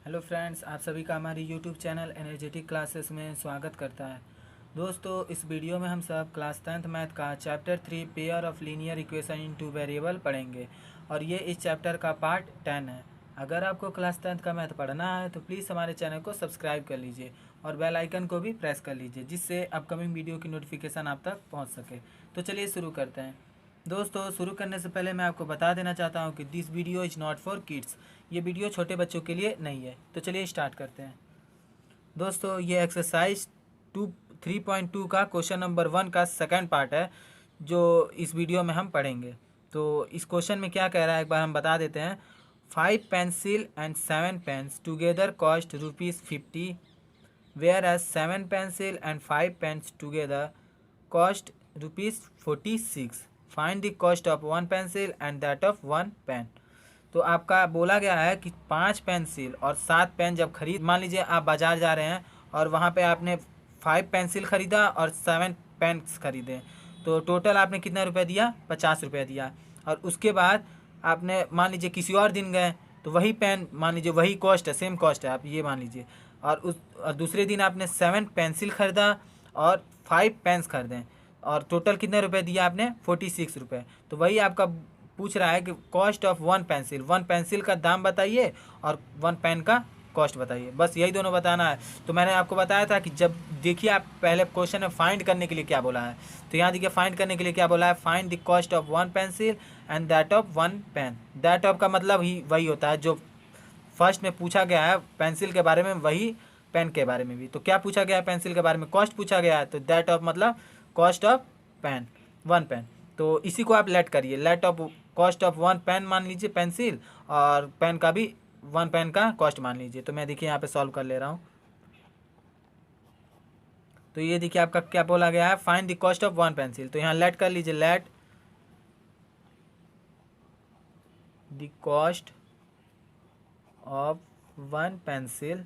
Hello friends, आप सभी का हमारी यूट्यूब चैनल एनर्जेटिक क्लासेस में स्वागत करता है। दोस्तों, इस वीडियो में हम सब क्लास 10th मैथ का chapter 3 pair of linear equation in two variable पढ़ेंगे और ये इस चैप्टर का पार्ट 10 है। अगर आपको क्लास 10th का मैथ पढ़ना है तो प्लीज़ हमारे चैनल को सब्सक्राइब कर लीजिए और बेल आइकन को भी प्रेस कर लीजिए, जिससे अपकमिंग वीडियो की नोटिफिकेशन आप तक पहुँच सके। तो चलिए शुरू करते हैं। दोस्तों, शुरू करने से पहले मैं आपको बता देना चाहता हूँ कि this video is not for kids. ये वीडियो छोटे बच्चों के लिए नहीं है। तो चलिए स्टार्ट करते हैं। दोस्तों, ये एक्सरसाइज 3.2 का क्वेश्चन नंबर 1 का सेकंड पार्ट है जो इस वीडियो में हम पढ़ेंगे। तो इस क्वेश्चन में क्या कह रहा है एक बार हम बता देते हैं। 5 pencil and 7 pens together cost ₹50, whereas 7 pencil and 5 pens together cost ₹46। Find the cost of 1 pencil and that of 1 pen. तो आपका बोला गया है कि 5 पेंसिल और 7 पेन जब खरीद, मान लीजिए आप बाज़ार जा रहे हैं और वहाँ पे आपने 5 पेंसिल ख़रीदा और 7 पेन्स खरीदे, तो टोटल आपने कितना रुपये दिया? 50 रुपये दिया। और उसके बाद आपने मान लीजिए किसी और दिन गए तो वही पेन, मान लीजिए वही कॉस्ट है, सेम कॉस्ट है, आप ये मान लीजिए। और दूसरे दिन आपने 7 पेंसिल ख़रीदा और 5 पेन्स खरीदें और टोटल कितने रुपए दिया आपने? 46 रुपये। तो वही आपका पूछ रहा है कि कॉस्ट ऑफ 1 पेंसिल, 1 पेंसिल का दाम बताइए और 1 पेन का कॉस्ट बताइए। बस यही दोनों बताना है। तो मैंने आपको बताया था कि जब देखिए, आप पहले क्वेश्चन में फाइंड करने के लिए क्या बोला है, तो यहाँ देखिए फाइंड करने के लिए क्या बोला है। Find the cost of 1 pencil and that of 1 pen. That of का मतलब ही वही होता है जो फर्स्ट में पूछा गया है पेंसिल के बारे में, वही पेन के बारे में भी। तो क्या पूछा गया है? पेंसिल के बारे में कॉस्ट पूछा गया है, तो दैट ऑफ मतलब कॉस्ट ऑफ पेन, 1 पेन। तो इसी को आप लेट करिए, let of cost of 1 pen मान लीजिए पेंसिल, और पेन का भी 1 पेन का कॉस्ट मान लीजिए। तो मैं देखिए यहाँ पे सॉल्व कर ले रहा हूँ। तो ये देखिए आपका क्या बोला गया है, find the cost of 1 pencil. तो यहाँ लेट कर लीजिए, let the cost of 1 pencil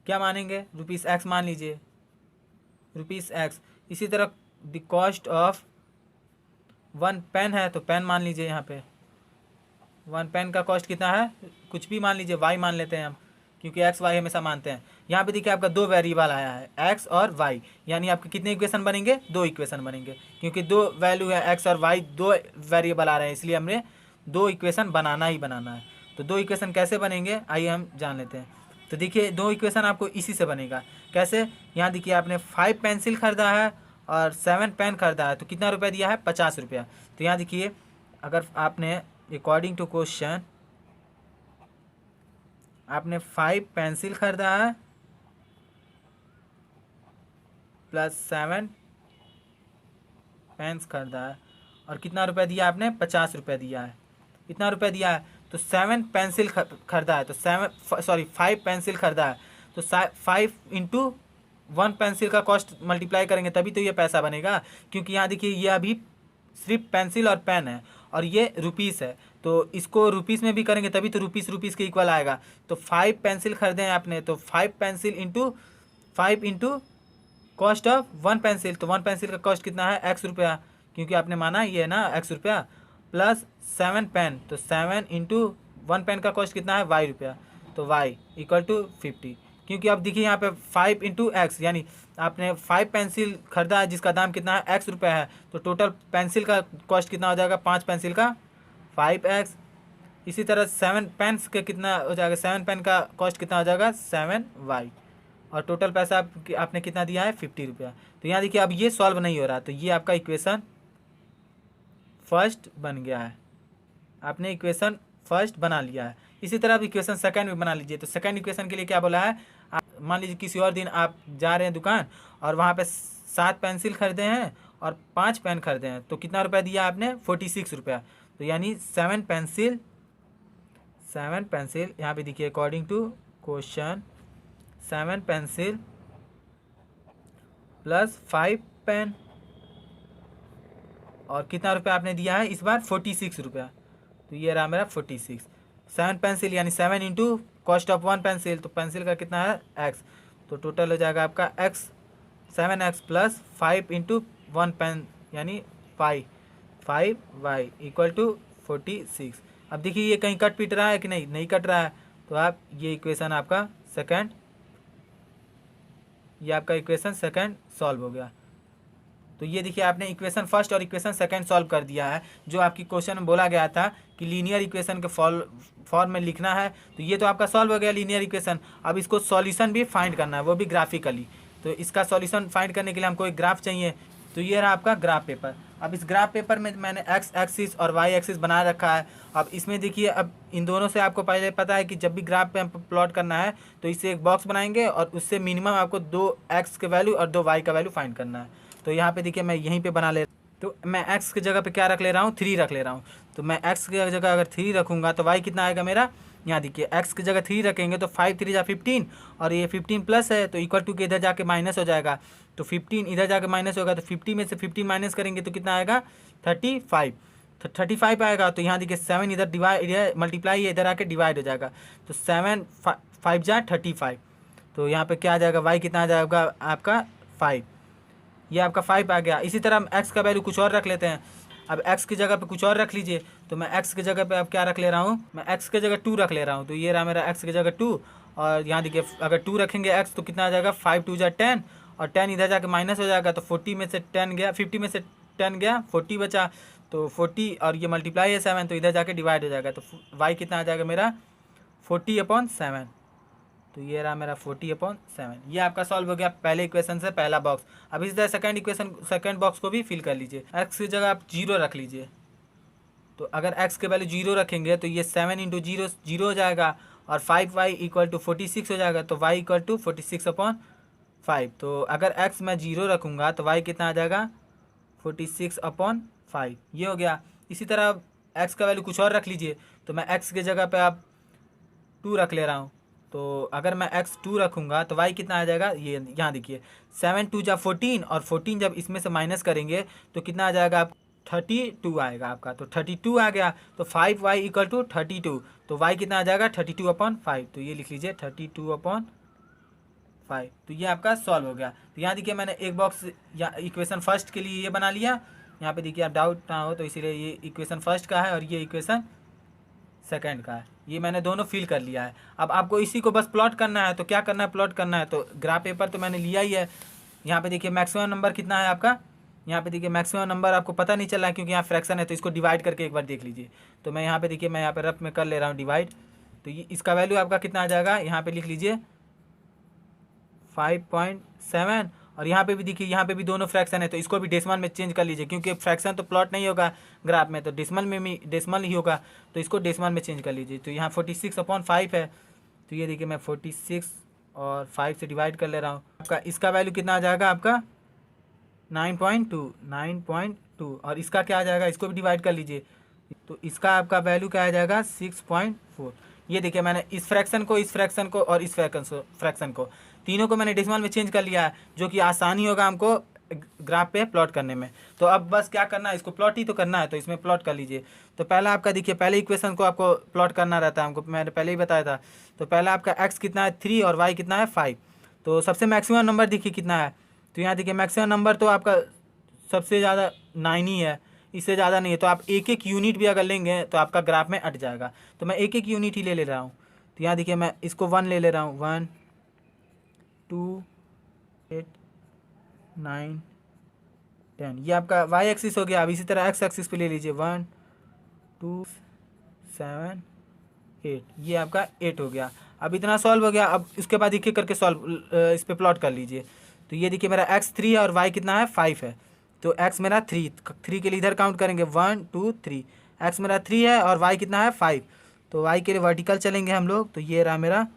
क्या मानेंगे? ₹X मान लीजिए, ₹X। इसी तरह द कॉस्ट ऑफ 1 पेन है तो पेन मान लीजिए। यहाँ पे 1 पेन का कॉस्ट कितना है? कुछ भी मान लीजिए, y मान लेते हैं हम, क्योंकि x y हमेशा मानते हैं। यहाँ पे देखिए आपका 2 वेरिएबल आया है, x और y, यानी आपके कितने इक्वेशन बनेंगे? 2 इक्वेशन बनेंगे, क्योंकि 2 वैल्यू है x और y, 2 वेरिएबल आ रहे हैं, इसलिए हमने 2 इक्वेशन बनाना ही बनाना है। तो 2 इक्वेशन कैसे बनेंगे आइए हम जान लेते हैं। तो देखिए 2 इक्वेशन आपको इसी से बनेगा। कैसे? यहाँ देखिए आपने 5 पेंसिल खरीदा है और 7 पेन खरीदा है, तो कितना रुपया दिया है? 50 रुपया। तो यहाँ देखिए, अगर आपने अकॉर्डिंग टू क्वेश्चन आपने 5 पेंसिल खरीदा है प्लस 7 पेन्स खरीदा है और कितना रुपया दिया आपने? 50 रुपये दिया है। इतना रुपया दिया है तो 7 पेंसिल खरीदा है, तो 5 पेंसिल खरीदा है, तो 5 इंटू 1 पेंसिल का कॉस्ट मल्टीप्लाई करेंगे तभी तो ये पैसा बनेगा। क्योंकि यहाँ देखिए ये अभी सिर्फ पेंसिल और पेन है और ये रुपीस है, तो इसको रुपीस में भी करेंगे तभी तो रुपीस के इक्वल आएगा। तो 5 पेंसिल खरीदे हैं आपने, तो 5 pencil into 5 into cost of 1 pencil, तो 1 पेंसिल का कॉस्ट कितना है? X रुपया, क्योंकि आपने माना ये है ना X रुपया, प्लस 7 पेन, तो 7 इंटू 1 पेन का कॉस्ट कितना है? Y रुपया, तो Y इक्वल टू 50। क्योंकि अब देखिए यहाँ पे 5 इंटू एक्स, यानी आपने 5 पेंसिल खरीदा है जिसका दाम कितना है? X रुपया है, तो टोटल पेंसिल का कॉस्ट कितना हो जाएगा? 5 पेंसिल का 5X। इसी तरह 7 पेन्स के कितना हो जाएगा? 7 पेन का कॉस्ट कितना हो जाएगा? 7Y। और टोटल पैसा आपने कितना दिया है? 50 रुपया। तो यहाँ देखिए अब ये सॉल्व नहीं हो रहा, तो ये आपका इक्वेशन फर्स्ट बन गया है। आपने इक्वेशन फर्स्ट बना लिया है। इसी तरह आप इक्वेशन सेकंड भी बना लीजिए। तो सेकंड इक्वेशन के लिए क्या बोला है? मान लीजिए किसी और दिन आप जा रहे हैं दुकान और वहाँ पे 7 पेंसिल खरीदे हैं और 5 पेन खरीदे हैं, तो कितना रुपया दिया आपने? 46 रुपया। तो यानी 7 पेंसिल यहाँ पे देखिए according to question 7 pencil plus 5 pen, और कितना रुपया आपने दिया है इस बार? 46 रुपया। तो ये रहा मेरा 46। 7 पेंसिल यानी 7 इंटू कॉस्ट ऑफ 1 पेंसिल, तो पेंसिल का कितना है? X। तो टोटल हो जाएगा आपका X 7X plus 5 into 1 pen यानी 5Y इक्वल टू 46। अब देखिए ये कहीं कट पिट रहा है कि नहीं, नहीं कट रहा है, तो आप ये इक्वेशन आपका सेकंड, ये आपका इक्वेशन सेकंड सॉल्व हो गया। तो ये देखिए आपने इक्वेशन फर्स्ट और इक्वेशन सेकंड सॉल्व कर दिया है, जो आपकी क्वेश्चन में बोला गया था कि लीनियर इक्वेशन के फॉर्म में लिखना है। तो ये तो आपका सॉल्व हो गया लीनियर इक्वेशन। अब इसको सॉल्यूशन भी फाइंड करना है, वो भी ग्राफिकली। तो इसका सॉल्यूशन फाइंड करने के लिए हमको एक ग्राफ चाहिए। तो ये रहा आपका ग्राफ पेपर। अब इस ग्राफ पेपर में मैंने एक्स एक्सिस और वाई एक्सिस बना रखा है। अब इसमें देखिए, अब इन दोनों से आपको पहले पता है कि जब भी ग्राफ पे हम प्लॉट करना है तो इससे एक बॉक्स बनाएंगे और उससे मिनिमम आपको 2 एक्स के वैल्यू और 2 वाई का वैल्यू फाइंड करना है। तो यहाँ पे देखिए मैं यहीं पे बना ले, तो मैं x की जगह पे क्या रख ले रहा हूँ, 3 रख ले रहा हूँ। तो मैं x की जगह अगर 3 रखूँगा तो y कितना आएगा मेरा, यहाँ देखिए x की जगह 3 रखेंगे तो 5 3 जा 15 और ये 15 प्लस है तो इक्वल टू के इधर जाके माइनस हो जाएगा। तो 15 इधर जाके माइनस होगा तो 50 में से 15 माइनस करेंगे तो कितना आएगा 35। तो 35 आएगा। तो यहाँ देखिए 7 इधर डिवाइड मल्टीप्लाई इधर आके डिवाइड हो जाएगा। तो 7 5 जा 35। तो यहाँ पे क्या आ जाएगा, y कितना आ जाएगा आपका 5। ये आपका 5 आ गया। इसी तरह हम x का वैल्यू कुछ और रख लेते हैं। अब x की जगह पे कुछ और रख लीजिए। तो मैं x की जगह पे अब क्या रख ले रहा हूँ, मैं x की जगह 2 रख ले रहा हूँ। तो ये रहा मेरा x की जगह 2 और यहाँ देखिए अगर 2 रखेंगे x तो कितना आ जाएगा 5 2 जा 10 और 10 इधर जाके माइनस हो जाएगा। तो 40 में से 10 गया, 50 में से 10 गया, 40 बचा। तो 40 और ये मल्टीप्लाई है 7 तो इधर जाके डिवाइड हो जाएगा। तो y कितना आ जाएगा मेरा 40/7। तो ये रहा मेरा 40/7। ये आपका सॉल्व हो गया पहले इक्वेशन से पहला बॉक्स। अब इसी तरह सेकंड इक्वेशन सेकंड बॉक्स को भी फिल कर लीजिए। x की जगह आप 0 रख लीजिए। तो अगर x के वैल्यू 0 रखेंगे तो ये 7 × 0 0 हो जाएगा और 5y = 46 हो जाएगा। तो y = 46/5। तो अगर x मैं 0 रखूँगा तो y कितना आ जाएगा 46/5। ये हो गया। इसी तरह x का वैल्यू कुछ और रख लीजिए। तो मैं x की जगह पे आप 2 रख ले रहा हूँ। तो अगर मैं x 2 रखूँगा तो y कितना आ जाएगा, ये यहाँ देखिए 7 2 जा 14 और 14 जब इसमें से माइनस करेंगे तो कितना आ जाएगा आप 32 आएगा आपका। तो 32 आ गया। तो 5y = 32। तो y कितना आ जाएगा 32/5। तो ये लिख लीजिए 32/5। तो ये आपका सॉल्व हो गया। तो यहाँ देखिए मैंने एक बॉक्स या इक्वेशन फर्स्ट के लिए ये बना लिया। यहाँ पे देखिए आप डाउट ना हो तो इसीलिए ये इक्वेशन फर्स्ट का है और ये इक्वेशन सेकंड का है। ये मैंने दोनों फिल कर लिया है। अब आपको इसी को बस प्लॉट करना है। तो क्या करना है, प्लॉट करना है। तो ग्राफ पेपर तो मैंने लिया ही है। यहाँ पे देखिए मैक्सिमम नंबर कितना है आपका, यहाँ पे देखिए मैक्सिमम नंबर आपको पता नहीं चल रहा है क्योंकि यहाँ फ्रैक्शन है। तो इसको डिवाइड करके एक बार देख लीजिए। तो मैं यहाँ पे देखिए मैं यहाँ पे रफ में कर ले रहा हूँ डिवाइड। तो ये इसका वैल्यू आपका कितना आ जाएगा, यहाँ पे लिख लीजिए 5.7। और यहाँ पे भी देखिए यहाँ पे भी दोनों फ्रैक्शन है। तो इसको भी डेसिमल में चेंज कर लीजिए क्योंकि फ्रैक्शन तो प्लॉट नहीं होगा ग्राफ में, तो डेसिमल में भी डेसिमल ही होगा। तो इसको डेसिमल में चेंज कर लीजिए। तो यहाँ 46/5 है। तो ये देखिए मैं 46 और 5 से डिवाइड कर ले रहा हूँ। आपका इसका वैल्यू कितना आ जाएगा आपका 9.2 और इसका क्या आ जाएगा, इसको भी डिवाइड कर लीजिए। तो इसका आपका वैल्यू क्या आ जाएगा 6.4। ये देखिए मैंने इस फ्रैक्शन को और इस फ्रैक्शन को तीनों को मैंने डेसिमल में चेंज कर लिया है, जो कि आसानी होगा हमको ग्राफ पे प्लॉट करने में। तो अब बस क्या करना है, इसको प्लॉट ही तो करना है। तो इसमें प्लॉट कर लीजिए। तो पहला आपका देखिए पहले इक्वेशन को आपको प्लॉट करना रहता है, हमको मैंने पहले ही बताया था। तो पहला आपका x कितना है 3 और y कितना है 5। तो सबसे मैक्सिमम नंबर देखिए कितना है। तो यहाँ देखिए मैक्सिमम नंबर तो आपका सबसे ज़्यादा 9 ही है, इससे ज़्यादा नहीं है। तो आप एक एक यूनिट भी अगर लेंगे तो आपका ग्राफ में अट जाएगा। तो मैं एक एक यूनिट ही ले रहा हूँ। तो यहाँ देखिए मैं इसको 1 ले रहा हूँ, 1 2 8 9 10। ये आपका y एक्सिस हो गया। अब इसी तरह x एक्सिस पे ले लीजिए 1 2 7 8। ये आपका 8 हो गया। अब इतना सॉल्व हो गया। अब इसके बाद एक एक करके सॉल्व इस पे प्लॉट कर लीजिए। तो ये देखिए मेरा x 3 है और y कितना है 5 है। तो x मेरा 3 के लिए इधर काउंट करेंगे 1 2 3। x मेरा 3 है और y कितना है 5। तो y के लिए वर्टिकल चलेंगे हम लोग। तो ये रहा मेरा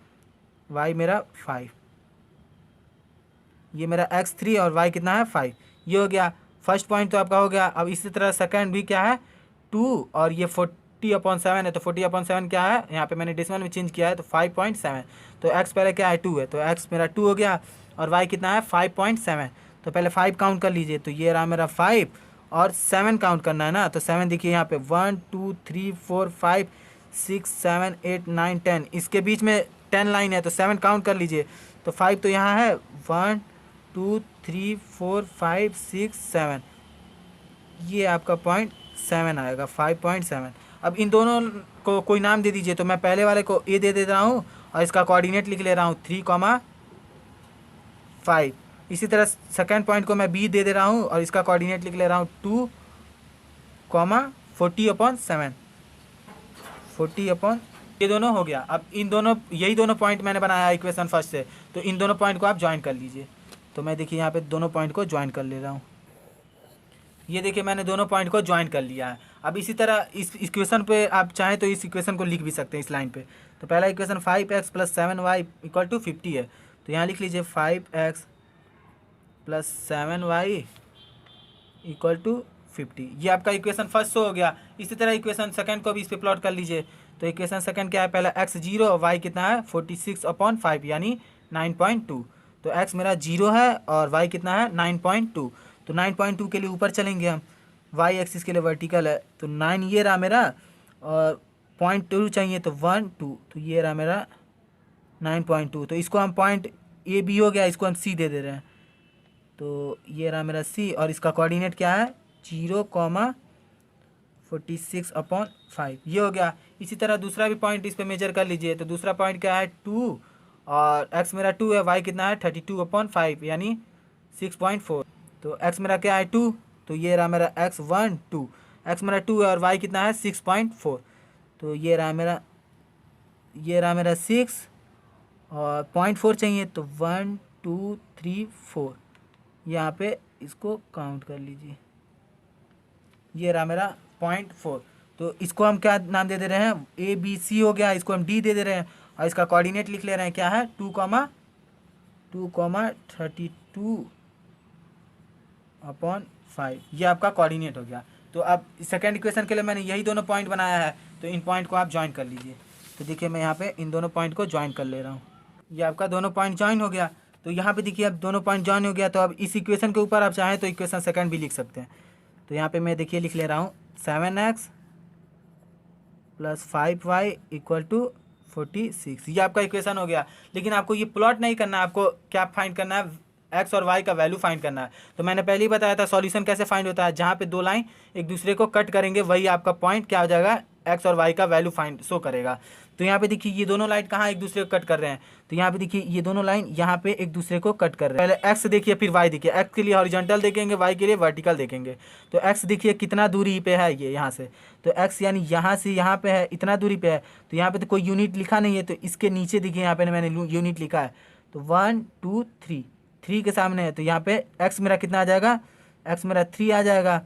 y मेरा 5। ये मेरा x 3 और y कितना है 5। ये हो गया फर्स्ट पॉइंट तो आपका हो गया। अब इसी तरह सेकंड भी क्या है 2 और ये 40/7 है। तो 40/7 क्या है, यहाँ पे मैंने डेसिमल में चेंज किया है। तो 5.7। तो x पहले क्या है 2 है। तो x मेरा 2 हो गया और y कितना है 5.7। तो पहले 5 काउंट कर लीजिए। तो ये रहा मेरा 5 और 7 काउंट करना है ना। तो 7 देखिए यहाँ पे 1 2 3 4 5 6 7 8 9 10। इसके बीच में 10 लाइन है। तो 7 काउंट कर लीजिए। तो 5 तो यहाँ है 1 2 3 4 5 6 7। ये आपका 0.7 आएगा 5.7। अब इन दोनों को कोई नाम दे दीजिए। तो मैं पहले वाले को ए दे रहा हूँ और इसका कोऑर्डिनेट लिख ले रहा हूँ 3,5। इसी तरह सेकेंड पॉइंट को मैं बी दे रहा हूँ और इसका कोऑर्डिनेट लिख ले रहा हूँ 2,40/7। 40 ये दोनों हो गया। अब इन दोनों यही दोनों पॉइंट मैंने बनाया इक्वेशन फर्स्ट से, तो इन दोनों पॉइंट को आप ज्वाइन कर लीजिए। तो मैं देखिए यहाँ पे दोनों पॉइंट को ज्वाइन कर ले रहा हूँ। ये देखिए मैंने दोनों पॉइंट को ज्वाइन कर लिया है। अब इसी तरह इस इक्वेशन पे आप चाहें तो इस इक्वेशन को लिख भी सकते हैं इस लाइन पे। तो पहला इक्वेशन 5x + 7y = 50 है। तो यहाँ लिख लीजिए 5x + 7y = 50। ये आपका इक्वेशन फर्स्ट हो गया। इसी तरह इक्वेशन सेकंड को भी इस पे प्लॉट कर लीजिए। तो इक्वेशन सेकंड क्या है, पहला x 0 और y कितना है 46/5 यानी 9.2। तो x मेरा 0 है और y कितना है 9.2। तो 9.2 के लिए ऊपर चलेंगे हम, y एक्सिस के लिए वर्टिकल है। तो 9 ये रहा मेरा और 0.2 चाहिए तो 1 2। तो ये रहा मेरा 9.2। तो इसको हम पॉइंट ए बी हो गया, इसको हम सी दे रहे हैं। तो ये रहा मेरा सी और इसका कोऑर्डिनेट क्या है 0,46/5 ये हो गया। इसी तरह दूसरा भी पॉइंट इस पे मेजर कर लीजिए। तो दूसरा पॉइंट क्या है 2 और x मेरा 2 है, y कितना है 32/5 यानी 6.4। तो x मेरा क्या है 2, तो ये रहा मेरा x 1 2। x मेरा 2 है और y कितना है 6.4। तो ये रहा मेरा 6 और 0.4 चाहिए तो 1 2 3 4। यहाँ पे इसको काउंट कर लीजिए। ये रहा मेरा 0.4। तो इसको हम क्या नाम दे रहे हैं, ए बी सी हो गया, इसको हम डी दे रहे हैं और इसका कोऑर्डिनेट लिख ले रहे हैं क्या है 2,32/5। ये आपका कोऑर्डिनेट हो गया। तो अब सेकेंड इक्वेशन के लिए मैंने यही दोनों पॉइंट बनाया है। तो इन पॉइंट को आप ज्वाइन कर लीजिए। तो देखिए मैं यहाँ पे इन दोनों पॉइंट को ज्वाइन कर ले रहा हूँ। ये आपका दोनों पॉइंट ज्वाइन हो गया। तो यहाँ पे देखिए अब दोनों पॉइंट ज्वाइन हो गया। तो अब इस इक्वेशन के ऊपर आप चाहें तो इक्वेशन सेकंड भी लिख सकते हैं। तो यहाँ पे मैं देखिए लिख ले रहा हूँ 7x + 5y = 46। ये आपका इक्वेशन हो गया। लेकिन आपको ये प्लॉट नहीं करना है, आपको क्या फाइंड करना है x और y का वैल्यू फाइंड करना है। तो मैंने पहले ही बताया था सॉल्यूशन कैसे फाइंड होता है, जहाँ पे दो लाइन एक दूसरे को कट करेंगे वही आपका पॉइंट क्या हो जाएगा x और y का वैल्यू फाइंड शो करेगा। तो यहाँ पे देखिए ये दोनों लाइन कहाँ एक दूसरे को कट कर रहे हैं। तो यहाँ पे देखिए ये दोनों लाइन यहाँ पे एक दूसरे को कट कर रहे हैं। पहले x देखिए फिर y देखिए, x के लिए हॉरिजॉन्टल देखेंगे, y के लिए वर्टिकल देखेंगे। तो x देखिए कितना दूरी पे है ये यहाँ से, तो x यानी यहाँ से यहाँ पे है इतना दूरी पे है। तो यहाँ पे तो कोई यूनिट लिखा नहीं है, तो इसके नीचे देखिए यहाँ पे मैंने यूनिट लिखा है। तो 1 2 3 के सामने है। तो यहाँ पे x मेरा कितना आ जाएगा, x मेरा 3 आ जाएगा।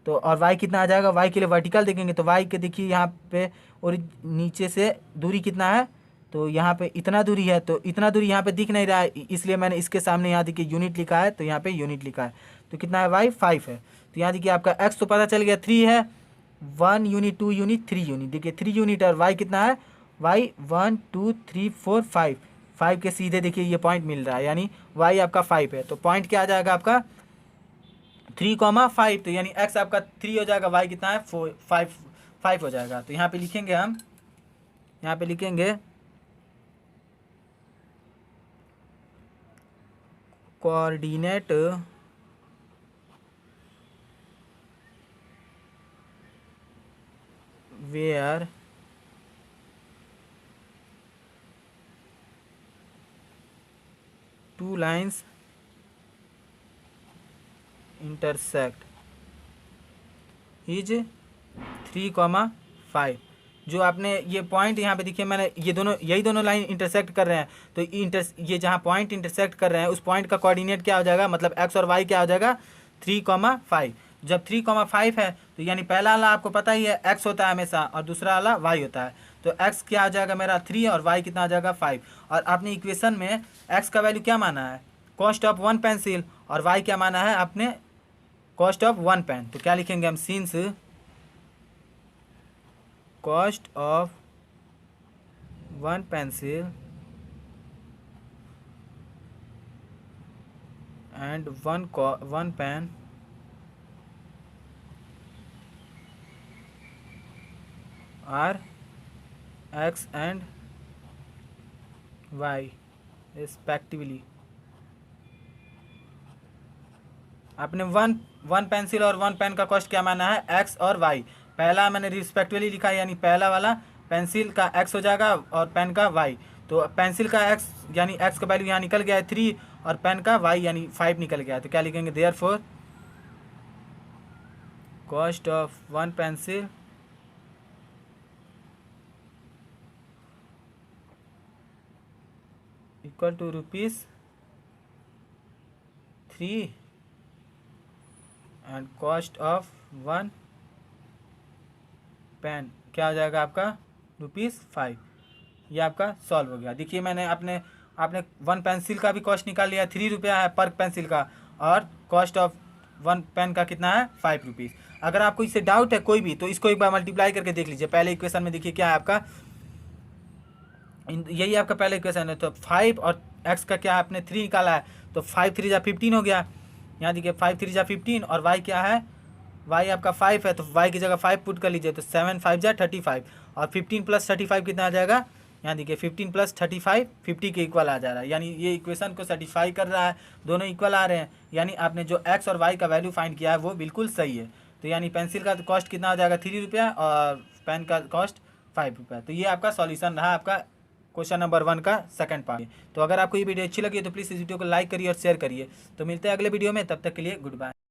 तो और y कितना आ जाएगा, y के लिए वर्टिकल देखेंगे तो y के देखिए यहाँ पे और नीचे से दूरी कितना है, तो यहाँ पे इतना दूरी है। तो इतना दूरी यहाँ पे दिख नहीं रहा है, इसलिए मैंने इसके सामने यहाँ देखिए यूनिट लिखा है। तो यहाँ पे यूनिट लिखा है तो कितना है y 5 है। तो यहाँ देखिए आपका x तो पता चल गया 3 है, 1 यूनिट 2 यूनिट 3 यूनिट, देखिए 3 यूनिट और y कितना है y 1 2 3 4 5 के सीधे देखिए ये पॉइंट मिल रहा है यानी y आपका 5 है। तो पॉइंट क्या आ जाएगा आपका 3,5। तो यानी x आपका 3 हो जाएगा, y कितना है 5 हो जाएगा। तो यहाँ पे लिखेंगे हम, यहाँ पे लिखेंगे coordinate where two lines intersect is 3,5। जो आपने ये पॉइंट यहाँ पे देखिए मैंने ये दोनों यही दोनों लाइन इंटरसेक्ट कर रहे हैं। तो ये जहाँ पॉइंट इंटरसेक्ट कर रहे हैं उस पॉइंट का कोऑर्डिनेट क्या हो जाएगा, मतलब x और y क्या हो जाएगा 3,5। जब 3,5 है तो यानी पहला वाला आपको पता ही है x होता है हमेशा और दूसरा वाला y होता है। तो x क्या आ जाएगा मेरा 3 और y कितना आ जाएगा 5। और आपने इक्वेशन में x का वैल्यू क्या माना है कॉस्ट ऑफ 1 पेंसिल और y क्या माना है आपने कॉस्ट ऑफ 1 पेन। तो क्या लिखेंगे हम, since cost of 1 pencil and 1 pen are x and y respectively. आपने वन पेंसिल और 1 पेन का कॉस्ट क्या माना है x और y। पहला मैंने रिस्पेक्टिवली लिखा है, यानी पहला वाला पेंसिल का x हो जाएगा और पेन का y। तो पेंसिल का x यानी x का वैल्यू यहाँ निकल गया है 3 और पेन का y यानी 5 निकल गया है। तो क्या लिखेंगे, therefore cost of one pencil equal to ₹3 and cost of one pen क्या हो जाएगा आपका, ₹5। ये आपका सॉल्व हो गया। देखिए मैंने आपने वन पेंसिल का भी कॉस्ट निकाल लिया, ₹3 है पर पेंसिल का, और कॉस्ट ऑफ वन पेन का कितना है, ₹5। अगर आपको इससे डाउट है कोई भी तो इसको एक बार मल्टीप्लाई करके देख लीजिए। पहले इक्वेशन में देखिए क्या है आपका, यही आपका पहला इक्वेशन है। तो 5 और x का क्या है, आपने 3 निकाला है, तो 5 3 जा 15 हो गया। यहाँ देखिए 5 3 जा 15 और y क्या है, y आपका 5 है, तो y की जगह 5 पुट कर लीजिए, तो 7 5 जा 35 और 15 प्लस 35 कितना आ जाएगा, यहाँ देखिए 15 प्लस 35 50 के इक्वल आ जा रहा है। यानी ये इक्वेशन को सेटिस्फाई कर रहा है, दोनों इक्वल आ रहे हैं। यानी आपने जो x और y का वैल्यू फाइंड किया है वो बिल्कुल सही है। तो यानी पेंसिल का कॉस्ट कितना हो जाएगा, ₹3 और पेन का कॉस्ट ₹5। तो ये आपका सॉल्यूशन रहा आपका क्वेश्चन नंबर 1 का सेकंड पार्ट। तो अगर आपको ये वीडियो अच्छी लगी तो प्लीज़ इस वीडियो को लाइक करिए और शेयर करिए। तो मिलते हैं अगले वीडियो में, तब तक के लिए गुड बाय।